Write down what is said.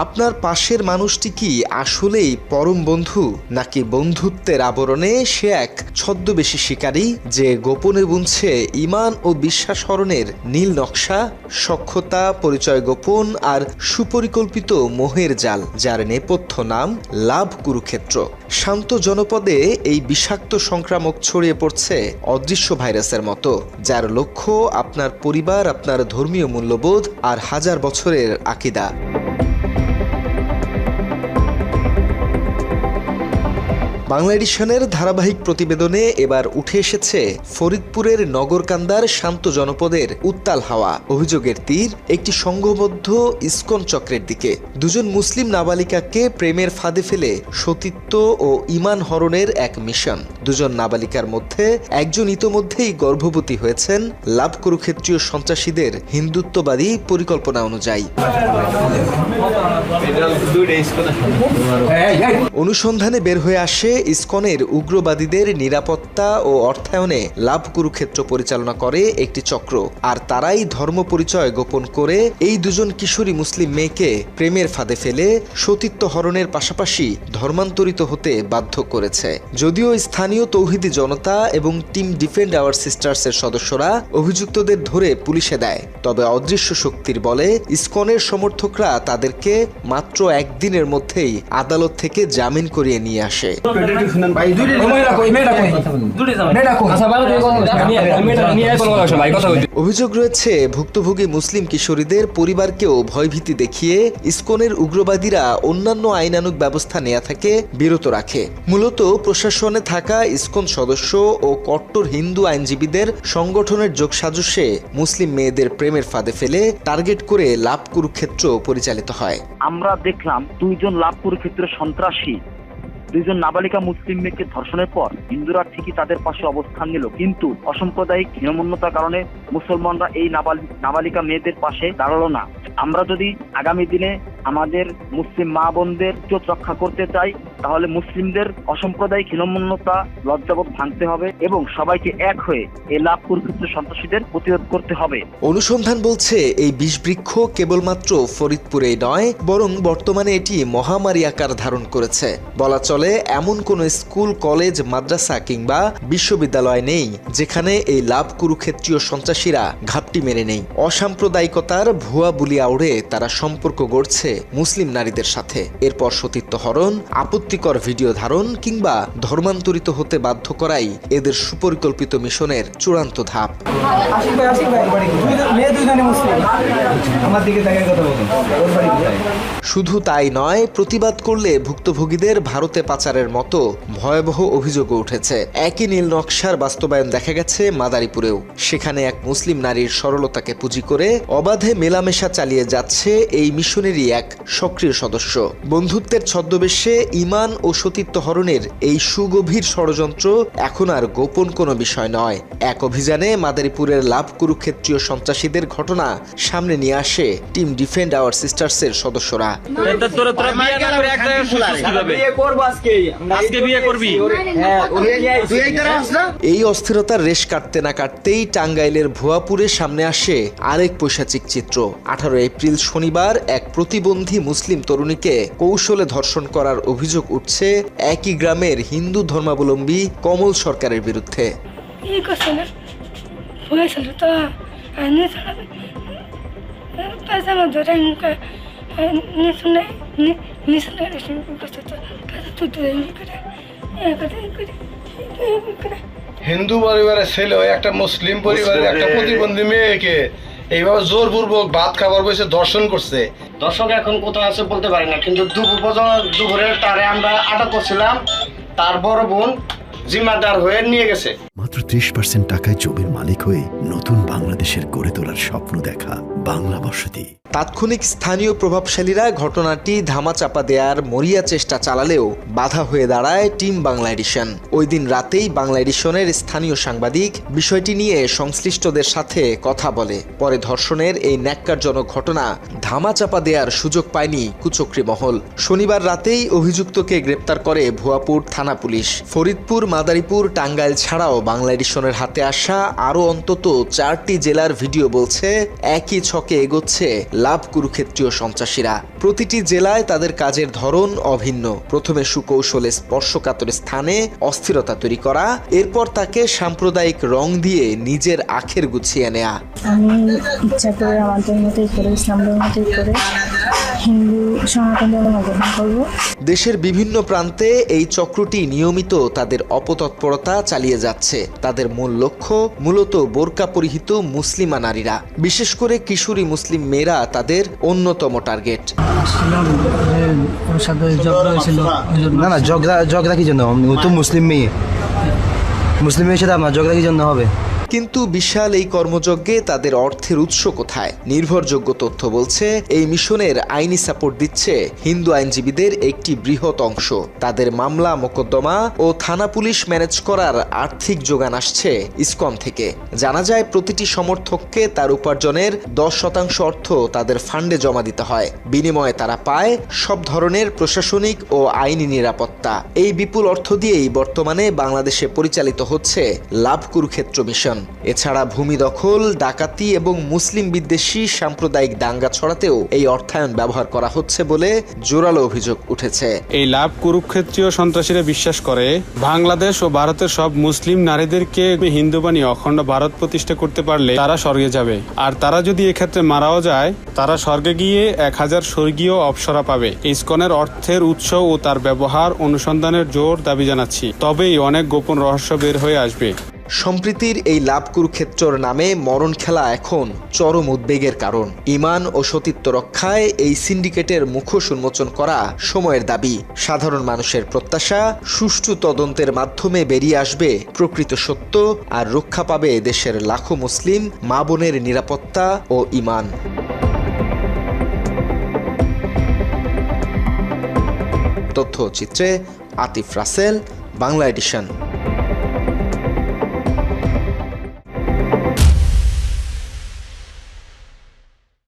আপনার পাশের মানুষটি কি আসলেই পরম বন্ধু, নাকি বন্ধুত্বের আবরণে সে এক ছদ্মবেশী শিকারী যে গোপনে বুনছে ঈমান ও বিশ্বাস হরণের নীল নকশা, সখ্যতা, পরিচয় গোপন আর সুপরিকল্পিত মোহের জাল, যার নেপথ্য নাম লাভ কুরুক্ষেত্র। শান্ত জনপদে এই বিষাক্ত সংক্রামক ছড়িয়ে পড়ছে অদৃশ্য ভাইরাসের মতো, যার লক্ষ্য আপনার পরিবার, আপনার ধর্মীয় মূল্যবোধ আর হাজার বছরের আকীদা। বাংলা এডিশনের ধারাবাহিক প্রতিবেদনে এবার উঠে এসেছে ফরিদপুরের নগরকান্দার শান্ত জনপদের উত্তাল হাওয়া। অভিযোগের তীর একটি সংঘবদ্ধ ইসকন চক্রের দিকে। দুজন মুসলিম নাবালিকাকে প্রেমের ফাঁদে ফেলে সতীত্ব ও ঈমান হরণের এক মিশন। দুজন নাবালিকার মধ্যে একজন ইতোমধ্যেই গর্ভবতী হয়েছেন লাভ কুরুক্ষেত্রীয় সন্ত্রাসীদের হিন্দুত্ববাদী পরিকল্পনা অনুযায়ী। অনুসন্ধানে বের হয়ে আসে ইসকনের উগ্রবাদীদের নিরাপত্তা ও অর্থায়নে লাভ কুরুক্ষেত্র পরিচালনা করে একটি চক্র, আর তারাই ধর্ম পরিচয় গোপন করে এই দুজন কিশোরী মুসলিম মেয়েকে প্রেমের ফাঁদে ফেলে সতীত্ব হরণের পাশাপাশি ধর্মান্তরিত হতে বাধ্য করেছে। যদিও স্থানীয় তৌহিদি জনতা এবং টিম ডিফেন্ড আওয়ার সিস্টার্সের সদস্যরা অভিযুক্তদের ধরে পুলিশে দেয়, তবে অদৃশ্য শক্তির বলে ইসকনের সমর্থকরা তাদেরকে মাত্র একদিনের মধ্যেই আদালত থেকে জামিন করিয়ে নিয়ে আসে। অভিযোগ রয়েছে ভুক্তভোগী মুসলিম কিশোরীদের পরিবারকেও ভয়ভীতি দেখিয়ে ইসকনের উগ্রবাদীরা অন্যান্য আইনানুগ ব্যবস্থা নেওয়া থেকে বিরত রাখে। মূলত প্রশাসনে থাকা ইসকন সদস্য ও কট্টর হিন্দু আইনজীবীদের সংগঠনের যোগসাজশে মুসলিম মেয়েদের প্রেমের ফাঁদে ফেলে টার্গেট করে লাভ কুরুক্ষেত্র পরিচালিত হয়। আমরা দেখলাম দুইজন লাভ কুরুক্ষেত্র সন্ত্রাসী দুইজন নাবালিকা মুসলিম মেয়েকে ধর্ষণের পর হিন্দুরা ঠিকই তাদের পাশে অবস্থান নিল, কিন্তু অসাম্প্রদায়িক হীনমন্যতার কারণে মুসলমানরা এই নাবালিকা মেয়েদের পাশে দাঁড়ালো না। আমরা যদি আগামী দিনে আমাদের মুসলিম মা বোনদের ইজ্জত রক্ষা করতে চাই, তাহলে মুসলিমদের অসাম্প্রদায়িক হীনমন্যতা, লজ্জাবোধ ভাঙতে হবে এবং সবাইকে এক হয়ে এই লাভ কুরুক্ষেত্র সন্ত্রাসীদের প্রতিরোধ করতে হবে। অনুসন্ধান বলছে এই বিষবৃক্ষ কেবলমাত্র ফরিদপুরেই নয়, বরং বর্তমানে এটি মহামারী আকার ধারণ করেছে। বলা চলে এমন কোন স্কুল, কলেজ, মাদ্রাসা কিংবা বিশ্ববিদ্যালয় নেই যেখানে এই লাভ কুরুক্ষেত্রীয় সন্ত্রাসীরা ঘাপটি মেরে নেই। অসাম্প্রদায়িকতার ভুয়া বুলি আউড়ে তারা সম্পর্ক গড়ছে মুসলিম নারীদের সাথে। এরপর সতীত্ব হরণ, আপত্তিকর ভিডিও ধারণ কিংবা ধর্মান্তরিত হতে বাধ্য করাই এদের সুপরিকল্পিত মিশনের চূড়ান্ত ধাপ। শুধু তাই নয়, প্রতিবাদ করলে ভুক্তভোগীদের ভারতে পাচারের মতো ভয়াবহ অভিযোগও উঠেছে। একই নীল নকশার বাস্তবায়ন দেখা গেছে মাদারীপুরেও। সেখানে এক মুসলিম নারীর সরলতাকে পুঁজি করে অবাধে মেলামেশা চালিয়ে যাচ্ছে এই মিশনেরই এক সক্রিয় সদস্য। বন্ধুত্বের ছদ্মবেশে ঈমান ও সতীত্ব হরণের এই সুগভীর ষড়যন্ত্র এখন আর গোপন কোনো বিষয় নয়। এক অভিযানে মাদারীপুরের লাভ কুরুক্ষেত্রীয় সন্ত্রাসীদের ঘটনা সামনে নিয়ে আসে টিম ডিফেন্ড আওয়ার সিস্টার্সের সদস্যরা। এই অস্থিরতার রেশ কাটতে না কাটতেই টাঙ্গাইলের ভুয়াপুরের সামনে আসে আরেক পৈশাচিক চিত্র। 18 এপ্রিল শনিবার এক প্রতিবন্ধী মুসলিম তরুণীকে কৌশলে ধর্ষণ করার অভিযোগ উঠছে একই গ্রামের হিন্দু ধর্মাবলম্বী কমল সরকারের বিরুদ্ধে। হিন্দু পরিবারের ছেলে একটা মুসলিম পরিবারের একটা প্রতিবন্ধী মেয়েকে এইভাবে জোরপূর্বক ভাত খাবার বসে দর্শন করছে। দর্শক এখন কোথাও আছে বলতে পারি না, কিন্তু দুপুরের তারে আমরা আটক করছিলাম। তার বড় বোন জিম্মাদার হয়ে নিয়ে গেছে। মাত্র 30% টাকায় জমির মালিক হয়ে নতুন বাংলাদেশের গড়ে তোলার স্বপ্ন দেখা বাংলা বসতি। তাৎক্ষণিক স্থানীয় প্রভাবশালীরা ঘটনাটি ধামাচাপা দেওয়ার মরিয়া চেষ্টা চালালেও বাধা হয়ে দাঁড়ায় টিম বাংলা এডিশন। ওই দিন রাতেই বাংলা এডিশনের স্থানীয় সাংবাদিক বিষয়টি নিয়ে সংশ্লিষ্টদের সাথে কথা বলে। পরে ধর্ষণের এই ন্যাক্কারজনক ঘটনা ধামাচাপা দেওয়ার সুযোগ পায়নি কুচক্রী মহল। শনিবার রাতেই অভিযুক্তকে গ্রেপ্তার করে ভুয়াপুর থানা পুলিশ। ফরিদপুর, মাদারীপুর, টাঙ্গাইল ছাড়াও বাংলা এডিশনের হাতে আসা আরও অন্তত 4টি জেলার ভিডিও বলছে একই ছকে এগোচ্ছে লাভ কুরুক্ষেত্রীয় সন্ত্রাসীরা। প্রতিটি জেলায় তাদের কাজের ধরন অভিন্ন। প্রথমে সুকৌশলে স্পর্শকাতর স্থানে অস্থিরতা তৈরি করা, এরপর তাকে সাম্প্রদায়িক রং দিয়ে নিজের আখের গুছিয়ে নেয়া। আমি ইচ্ছা করে আমাদের মতোই করে ইসলাম ধর্মতেই করে হিন্দু সনাতন ধর্ম গ্রহণ করব। দেশের বিভিন্ন প্রান্তে এই চক্রটি নিয়মিত তাদের অপতৎপরতা চালিয়ে যাচ্ছে। তাদের মূল লক্ষ্য মূলত বোরকা পরিহিত মুসলিমা নারীরা, বিশেষ করে কিশোরী মুসলিম মেয়েরা তাদের অন্যতম টার্গেট। না ঝগড়া কি জন্য? ও তো মুসলিম মেয়ের সাথে আপনার ঝগড়া কি জন্য হবে? কিন্তু বিশাল এই কর্মযজ্ঞে তাদের অর্থের উৎস কোথায়? নির্ভরযোগ্য তথ্য বলছে এই মিশনের আইনি সাপোর্ট দিচ্ছে হিন্দু আইনজীবীদের একটি বৃহৎ অংশ। তাদের মামলা মোকদ্দমা ও থানা পুলিশ ম্যানেজ করার আর্থিক যোগান আসছে ইসকন থেকে। জানা যায় প্রতিটি সমর্থককে তার উপার্জনের 10% অর্থ তাদের ফান্ডে জমা দিতে হয়। বিনিময়ে তারা পায় সব ধরনের প্রশাসনিক ও আইনি নিরাপত্তা। এই বিপুল অর্থ দিয়েই বর্তমানে বাংলাদেশে পরিচালিত হচ্ছে লাভ কুরুক্ষেত্র মিশন। এছাড়া ভূমি দখল, ডাকাতি এবং মুসলিম বিদ্বেষী সাম্প্রদায়িক দাঙ্গা ছড়াতেও এই অর্থায়ন ব্যবহার করা হচ্ছে বলে জোরালো অভিযোগ উঠেছে। এই লাভ কুরুক্ষেত্রীয় সন্ত্রাসীরা বিশ্বাস করে বাংলাদেশ ও ভারতের সব মুসলিম নারীদেরকে হিন্দু বানিয়ে অখণ্ড ভারত প্রতিষ্ঠা করতে পারলে তারা স্বর্গে যাবে, আর তারা যদি এক্ষেত্রে মারাও যায় তারা স্বর্গে গিয়ে 1000 স্বর্গীয় অপ্সরা পাবে। ইসকনের অর্থের উৎস ও তার ব্যবহার অনুসন্ধানের জোর দাবি জানাচ্ছি, তবেই অনেক গোপন রহস্য বের হয়ে আসবে। সম্প্রীতির এই লাভ কুরুক্ষেত্রর নামে মরণ খেলা এখন চরম উদ্বেগের কারণ। ঈমান ও সতীত্ব রক্ষায় এই সিন্ডিকেটের মুখোশ উন্মোচন করা সময়ের দাবি। সাধারণ মানুষের প্রত্যাশা, সুষ্ঠু তদন্তের মাধ্যমে বেরিয়ে আসবে প্রকৃত সত্য, আর রক্ষা পাবে দেশের লাখো মুসলিম মা বোনের নিরাপত্তা ও ঈমান। তথ্যচিত্রে আতিফ রাসেল, বাংলা এডিশন।